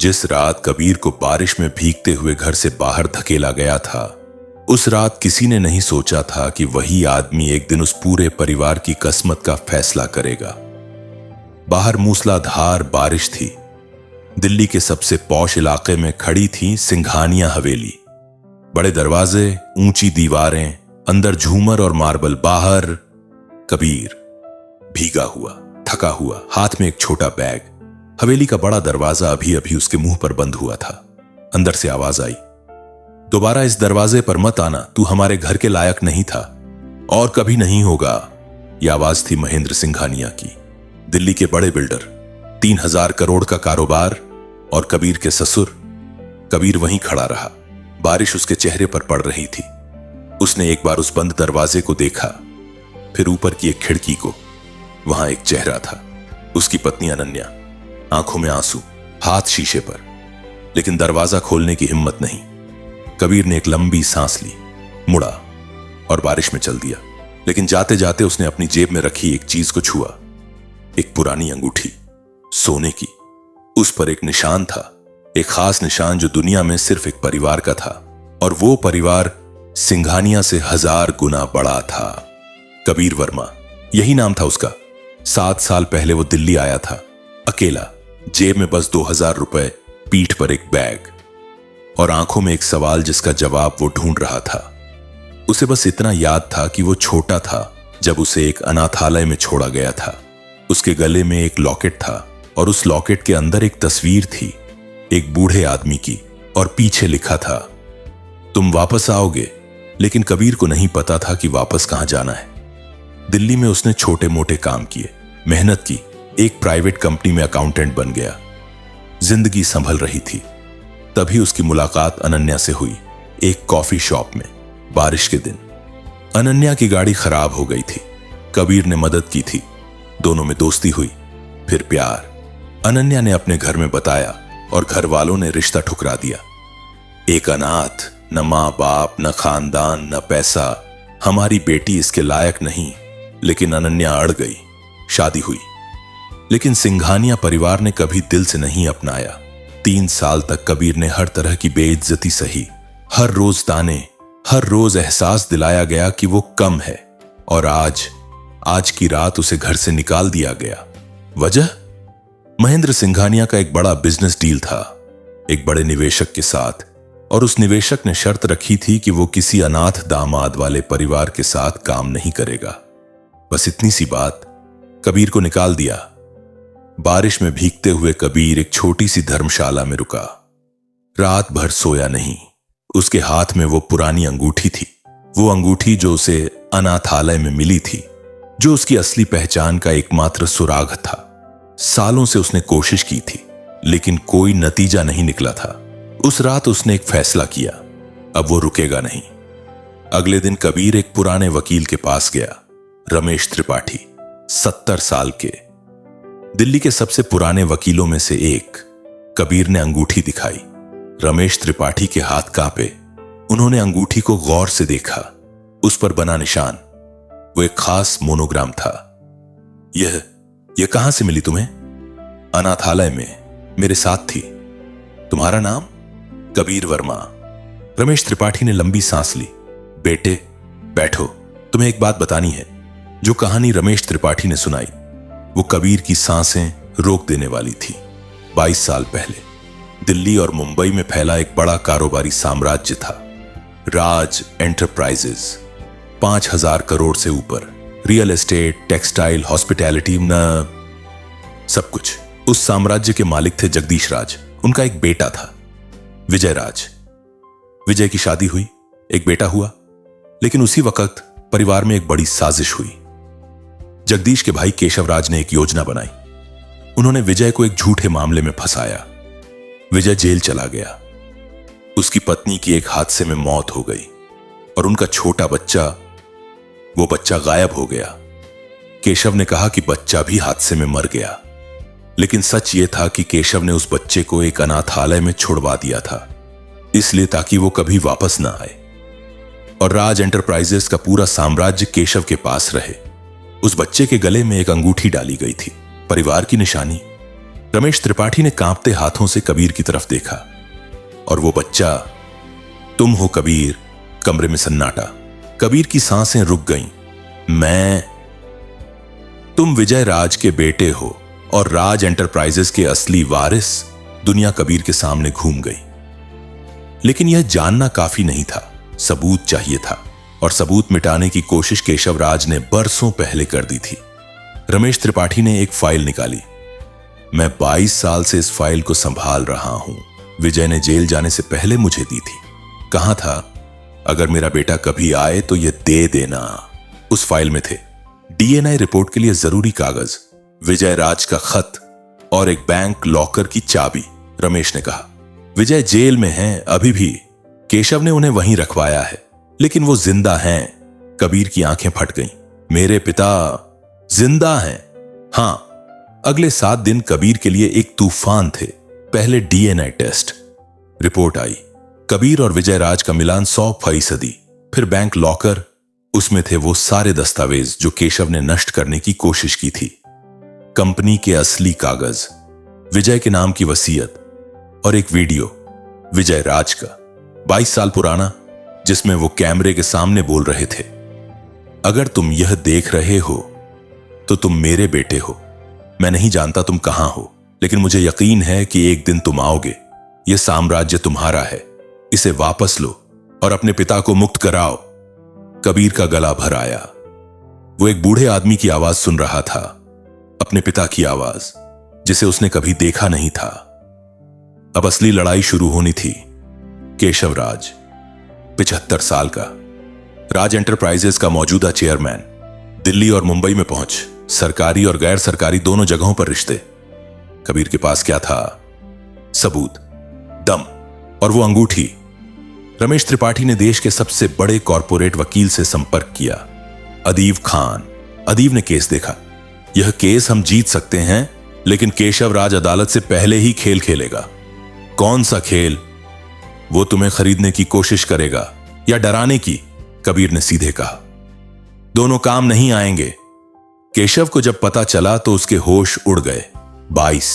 जिस रात कबीर को बारिश में भीगते हुए घर से बाहर धकेला गया था, उस रात किसी ने नहीं सोचा था कि वही आदमी एक दिन उस पूरे परिवार की किस्मत का फैसला करेगा। बाहर मूसलाधार बारिश थी। दिल्ली के सबसे पॉश इलाके में खड़ी थी सिंघानिया हवेली। बड़े दरवाजे, ऊंची दीवारें, अंदर झूमर और मार्बल। बाहर कबीर भीगा हुआ, थका हुआ, हाथ में एक छोटा बैग। हवेली का बड़ा दरवाजा अभी अभी उसके मुंह पर बंद हुआ था। अंदर से आवाज आई, दोबारा इस दरवाजे पर मत आना, तू हमारे घर के लायक नहीं था और कभी नहीं होगा। यह आवाज थी महेंद्र सिंघानिया की, दिल्ली के बड़े बिल्डर, 3000 करोड़ का कारोबार और कबीर के ससुर। कबीर वहीं खड़ा रहा। बारिश उसके चेहरे पर पड़ रही थी। उसने एक बार उस बंद दरवाजे को देखा, फिर ऊपर की एक खिड़की को। वहां एक चेहरा था, उसकी पत्नी अनन्या, आंखों में आंसू, हाथ शीशे पर, लेकिन दरवाजा खोलने की हिम्मत नहीं। कबीर ने एक लंबी सांस ली, मुड़ा और बारिश में चल दिया। लेकिन जाते जाते उसने अपनी जेब में रखी एक चीज को छुआ, एक पुरानी अंगूठी, सोने की। उस पर एक निशान था, एक खास निशान जो दुनिया में सिर्फ एक परिवार का था, और वो परिवार सिंघानिया से 1000 गुना बड़ा था। कबीर वर्मा, यही नाम था उसका। 7 साल पहले वो दिल्ली आया था, अकेला, जेब में बस 2000 रुपए, पीठ पर एक बैग और आंखों में एक सवाल जिसका जवाब वो ढूंढ रहा था। उसे बस इतना याद था कि वो छोटा था जब उसे एक अनाथालय में छोड़ा गया था। उसके गले में एक लॉकेट था और उस लॉकेट के अंदर एक तस्वीर थी, एक बूढ़े आदमी की, और पीछे लिखा था, तुम वापस आओगे। लेकिन कबीर को नहीं पता था कि वापस कहां जाना है। दिल्ली में उसने छोटे मोटे काम किए, मेहनत की, एक प्राइवेट कंपनी में अकाउंटेंट बन गया। जिंदगी संभल रही थी। तभी उसकी मुलाकात अनन्या से हुई, एक कॉफी शॉप में, बारिश के दिन। अनन्या की गाड़ी खराब हो गई थी। कबीर ने मदद की थी। दोनों में दोस्ती हुई, फिर प्यार। अनन्या ने अपने घर में बताया और घर वालों ने रिश्ता ठुकरा दिया। एक अनाथ, न मां बाप, न खानदान, न पैसा, हमारी बेटी इसके लायक नहीं। लेकिन अनन्या अड़ गई। शादी हुई, लेकिन सिंघानिया परिवार ने कभी दिल से नहीं अपनाया। 3 साल तक कबीर ने हर तरह की बेइज्जती सही। हर रोज ताने, हर रोज एहसास दिलाया गया कि वो कम है। और आज की रात उसे घर से निकाल दिया गया। वजह? महेंद्र सिंघानिया का एक बड़ा बिजनेस डील था, एक बड़े निवेशक के साथ, और उस निवेशक ने शर्त रखी थी कि वो किसी अनाथ दामाद वाले परिवार के साथ काम नहीं करेगा। बस इतनी सी बात कबीर को निकाल दिया। बारिश में भीगते हुए कबीर एक छोटी सी धर्मशाला में रुका। रात भर सोया नहीं। उसके हाथ में वो पुरानी अंगूठी थी, वो अंगूठी जो उसे अनाथालय में मिली थी, जो उसकी असली पहचान का एकमात्र सुराग था। सालों से उसने कोशिश की थी, लेकिन कोई नतीजा नहीं निकला था। उस रात उसने एक फैसला किया, अब वो रुकेगा नहीं। अगले दिन कबीर एक पुराने वकील के पास गया, रमेश त्रिपाठी, 70 साल के, दिल्ली के सबसे पुराने वकीलों में से एक। कबीर ने अंगूठी दिखाई। रमेश त्रिपाठी के हाथ कांपे। उन्होंने अंगूठी को गौर से देखा। उस पर बना निशान, वो एक खास मोनोग्राम था। यह कहां से मिली तुम्हें? अनाथालय में, मेरे साथ थी। तुम्हारा नाम? कबीर वर्मा। रमेश त्रिपाठी ने लंबी सांस ली। बेटे, बैठो, तुम्हें एक बात बतानी है। जो कहानी रमेश त्रिपाठी ने सुनाई, वो कबीर की सांसें रोक देने वाली थी। 22 साल पहले दिल्ली और मुंबई में फैला एक बड़ा कारोबारी साम्राज्य था, राज एंटरप्राइजेज। 5000 करोड़ से ऊपर, रियल एस्टेट, टेक्सटाइल, हॉस्पिटैलिटी, न सब कुछ। उस साम्राज्य के मालिक थे जगदीश राज। उनका एक बेटा था, विजय राज। विजय की शादी हुई, एक बेटा हुआ। लेकिन उसी वक्त परिवार में एक बड़ी साजिश हुई। जगदीश के भाई केशव राज ने एक योजना बनाई। उन्होंने विजय को एक झूठे मामले में फंसाया। विजय जेल चला गया। उसकी पत्नी की एक हादसे में मौत हो गई और उनका छोटा बच्चा, वो बच्चा गायब हो गया। केशव ने कहा कि बच्चा भी हादसे में मर गया, लेकिन सच ये था कि केशव ने उस बच्चे को एक अनाथालय में छुड़वा दिया था, इसलिए ताकि वो कभी वापस ना आए और राज एंटरप्राइजेस का पूरा साम्राज्य केशव के पास रहे। उस बच्चे के गले में एक अंगूठी डाली गई थी, परिवार की निशानी। रमेश त्रिपाठी ने कांपते हाथों से कबीर की तरफ देखा। और वो बच्चा, तुम हो कबीर। कमरे में सन्नाटा। कबीर की सांसें रुक गईं। तुम विजय राज के बेटे हो और राज एंटरप्राइजेस के असली वारिस। दुनिया कबीर के सामने घूम गई। लेकिन यह जानना काफी नहीं था, सबूत चाहिए था। और सबूत मिटाने की कोशिश केशव राज ने बरसों पहले कर दी थी। रमेश त्रिपाठी ने एक फाइल निकाली। मैं 22 साल से इस फाइल को संभाल रहा हूं। विजय ने जेल जाने से पहले मुझे दी थी। कहा था, अगर मेरा बेटा कभी आए तो यह दे देना। उस फाइल में थे डीएनए रिपोर्ट के लिए जरूरी कागज, विजय राज का खत और एक बैंक लॉकर की चाबी। रमेश ने कहा, विजय जेल में हैं अभी भी। केशव ने उन्हें वहीं रखवाया है, लेकिन वो जिंदा हैं। कबीर की आंखें फट गईं। मेरे पिता जिंदा हैं। हां। अगले 7 दिन कबीर के लिए एक तूफान थे। पहले डीएनए टेस्ट, रिपोर्ट आई। कबीर और विजय राज का मिलान 100%। फिर बैंक लॉकर, उसमें थे वो सारे दस्तावेज जो केशव ने नष्ट करने की कोशिश की थी। कंपनी के असली कागज, विजय के नाम की वसीयत और एक वीडियो विजय राज का 22 साल पुराना, जिसमें वो कैमरे के सामने बोल रहे थे, अगर तुम यह देख रहे हो तो तुम मेरे बेटे हो। मैं नहीं जानता तुम कहां हो, लेकिन मुझे यकीन है कि एक दिन तुम आओगे। यह साम्राज्य तुम्हारा है। इसे वापस लो और अपने पिता को मुक्त कराओ। कबीर का गला भर आया। वो एक बूढ़े आदमी की आवाज सुन रहा था, अपने पिता की आवाज, जिसे उसने कभी देखा नहीं था। अब असली लड़ाई शुरू होनी थी। केशव राज, 75 साल का, राज एंटरप्राइजेस का मौजूदा चेयरमैन, दिल्ली और मुंबई में पहुंच, सरकारी और गैर सरकारी दोनों जगहों पर रिश्ते। कबीर के पास क्या था? सबूत, दम और वो अंगूठी। रमेश त्रिपाठी ने देश के सबसे बड़े कॉरपोरेट वकील से संपर्क किया, अदीब खान। अदीब ने केस देखा। यह केस हम जीत सकते हैं, लेकिन केशव राज अदालत से पहले ही खेल खेलेगा। कौन सा खेल? वो तुम्हें खरीदने की कोशिश करेगा या डराने की? कबीर ने सीधे कहा। दोनों काम नहीं आएंगे। केशव को जब पता चला तो उसके होश उड़ गए। 22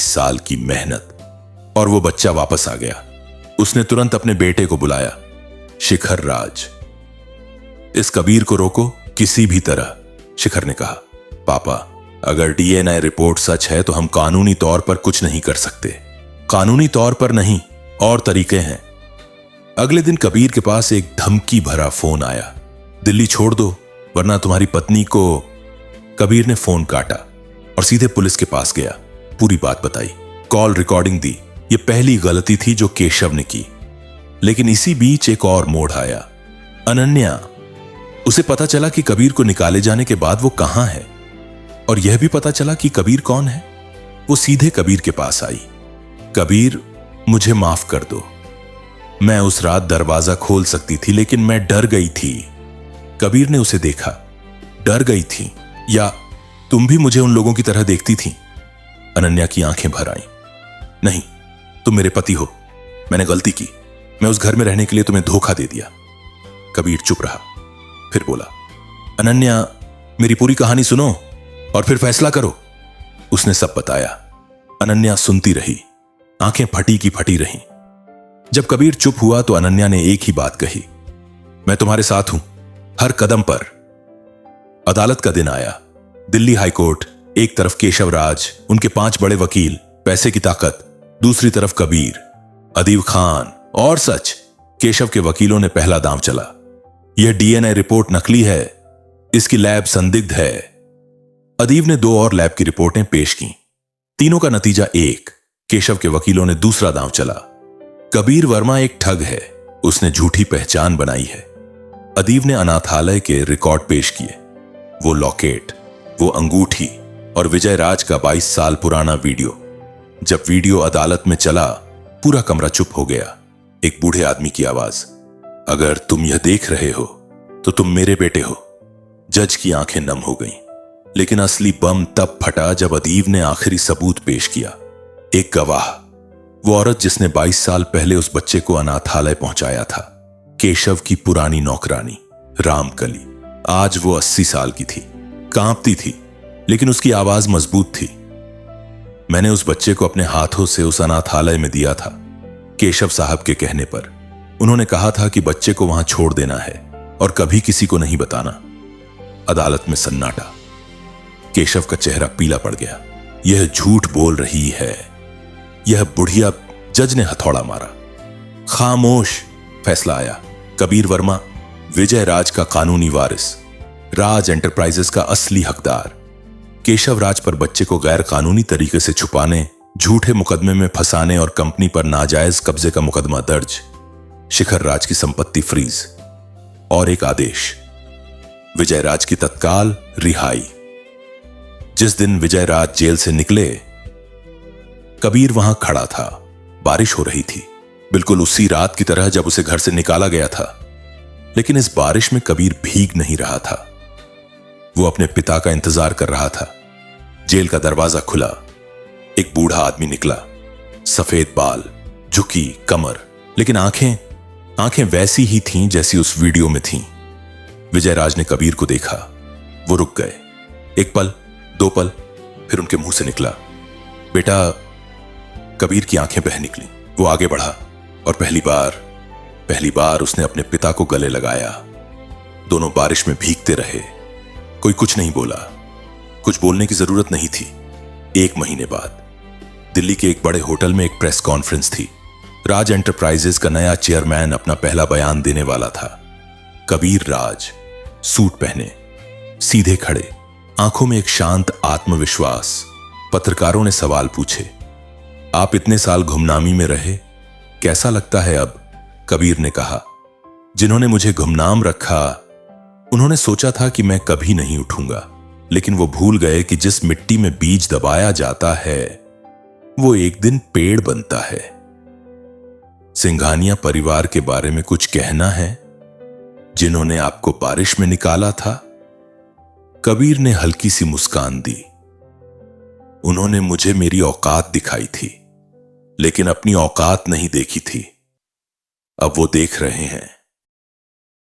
साल की मेहनत, और वो बच्चा वापस आ गया। उसने तुरंत अपने बेटे को बुलाया, शिखर राज। इस कबीर को रोको किसी भी तरह, शिखर ने कहा। पापा, अगर डीएनए रिपोर्ट सच है तो हम कानूनी तौर पर कुछ नहीं कर सकते। कानूनी तौर पर नहीं, और तरीके हैं। अगले दिन कबीर के पास एक धमकी भरा फोन आया, दिल्ली छोड़ दो वरना तुम्हारी पत्नी को। कबीर ने फोन काटा और सीधे पुलिस के पास गया। पूरी बात बताई, कॉल रिकॉर्डिंग दी। यह पहली गलती थी जो केशव ने की। लेकिन इसी बीच एक और मोड़ आया। अनन्या, उसे पता चला कि कबीर को निकाले जाने के बाद वो कहां है, और यह भी पता चला कि कबीर कौन है। वो सीधे कबीर के पास आई। कबीर, मुझे माफ कर दो। मैं उस रात दरवाजा खोल सकती थी, लेकिन मैं डर गई थी। कबीर ने उसे देखा। डर गई थी, या तुम भी मुझे उन लोगों की तरह देखती थी? अनन्या की आंखें भर आईं। नहीं, तुम मेरे पति हो। मैंने गलती की। मैं उस घर में रहने के लिए तुम्हें धोखा दे दिया। कबीर चुप रहा, फिर बोला, अनन्या, मेरी पूरी कहानी सुनो और फिर फैसला करो। उसने सब बताया। अनन्या सुनती रही, आंखें फटी की फटी रहीं। जब कबीर चुप हुआ तो अनन्या ने एक ही बात कही, मैं तुम्हारे साथ हूं, हर कदम पर। अदालत का दिन आया। दिल्ली हाईकोर्ट, एक तरफ केशव राज, उनके 5 बड़े वकील, पैसे की ताकत, दूसरी तरफ कबीर, अदीब खान और सच। केशव के वकीलों ने पहला दांव चला। यह डीएनए रिपोर्ट नकली है, इसकी लैब संदिग्ध है। अदीब ने 2 और लैब की रिपोर्टें पेश की। तीनों का नतीजा एक। केशव के वकीलों ने दूसरा दांव चला। कबीर वर्मा एक ठग है, उसने झूठी पहचान बनाई है। अदीब ने अनाथालय के रिकॉर्ड पेश किए, वो लॉकेट, वो अंगूठी और विजय राज का 22 साल पुराना वीडियो। जब वीडियो अदालत में चला, पूरा कमरा चुप हो गया। एक बूढ़े आदमी की आवाज, अगर तुम यह देख रहे हो तो तुम मेरे बेटे हो। जज की आंखें नम हो गईं। लेकिन असली बम तब फटा जब अदीब ने आखिरी सबूत पेश किया। एक गवाह, वो औरत जिसने 22 साल पहले उस बच्चे को अनाथालय पहुंचाया था, केशव की पुरानी नौकरानी रामकली। आज वो 80 साल की थी, कांपती थी, लेकिन उसकी आवाज मजबूत थी। मैंने उस बच्चे को अपने हाथों से उस अनाथालय में दिया था, केशव साहब के कहने पर। उन्होंने कहा था कि बच्चे को वहां छोड़ देना है और कभी किसी को नहीं बताना। अदालत में सन्नाटा। केशव का चेहरा पीला पड़ गया। यह झूठ बोल रही है, यह बुढ़िया। जज ने हथौड़ा मारा। खामोश, फैसला आया। कबीर वर्मा विजय राज का कानूनी वारिस, राज एंटरप्राइजेस का असली हकदार। केशव राज पर बच्चे को गैर कानूनी तरीके से छुपाने, झूठे मुकदमे में फंसाने और कंपनी पर नाजायज कब्जे का मुकदमा दर्ज। शिखर राज की संपत्ति फ्रीज और एक आदेश, विजय राज की तत्काल रिहाई। जिस दिन विजय राज जेल से निकले, कबीर वहां खड़ा था। बारिश हो रही थी, बिल्कुल उसी रात की तरह जब उसे घर से निकाला गया था। लेकिन इस बारिश में कबीर भीग नहीं रहा था। वो अपने पिता का इंतजार कर रहा था। जेल का दरवाजा खुला। एक बूढ़ा आदमी निकला। सफेद बाल, झुकी कमर, लेकिन आंखें वैसी ही थीं जैसी उस वीडियो में थीं। विजय राज ने कबीर को देखा। वो रुक गए। एक पल, दो पल, फिर उनके मुंह से निकला, बेटा। कबीर की आंखें बह निकली। वो आगे बढ़ा और पहली बार उसने अपने पिता को गले लगाया। दोनों बारिश में भीगते रहे। कोई कुछ नहीं बोला। कुछ बोलने की जरूरत नहीं थी। 1 महीने बाद दिल्ली के एक बड़े होटल में एक प्रेस कॉन्फ्रेंस थी। राज एंटरप्राइजेस का नया चेयरमैन अपना पहला बयान देने वाला था। कबीर राज सूट पहने, सीधे खड़े, आंखों में एक शांत आत्मविश्वास। पत्रकारों ने सवाल पूछे, आप इतने साल गुमनामी में रहे, कैसा लगता है अब? कबीर ने कहा, जिन्होंने मुझे गुमनाम रखा उन्होंने सोचा था कि मैं कभी नहीं उठूंगा, लेकिन वो भूल गए कि जिस मिट्टी में बीज दबाया जाता है वो एक दिन पेड़ बनता है। सिंघानिया परिवार के बारे में कुछ कहना है, जिन्होंने आपको बारिश में निकाला था? कबीर ने हल्की सी मुस्कान दी। उन्होंने मुझे मेरी औकात दिखाई थी, लेकिन अपनी औकात नहीं देखी थी। अब वो देख रहे हैं।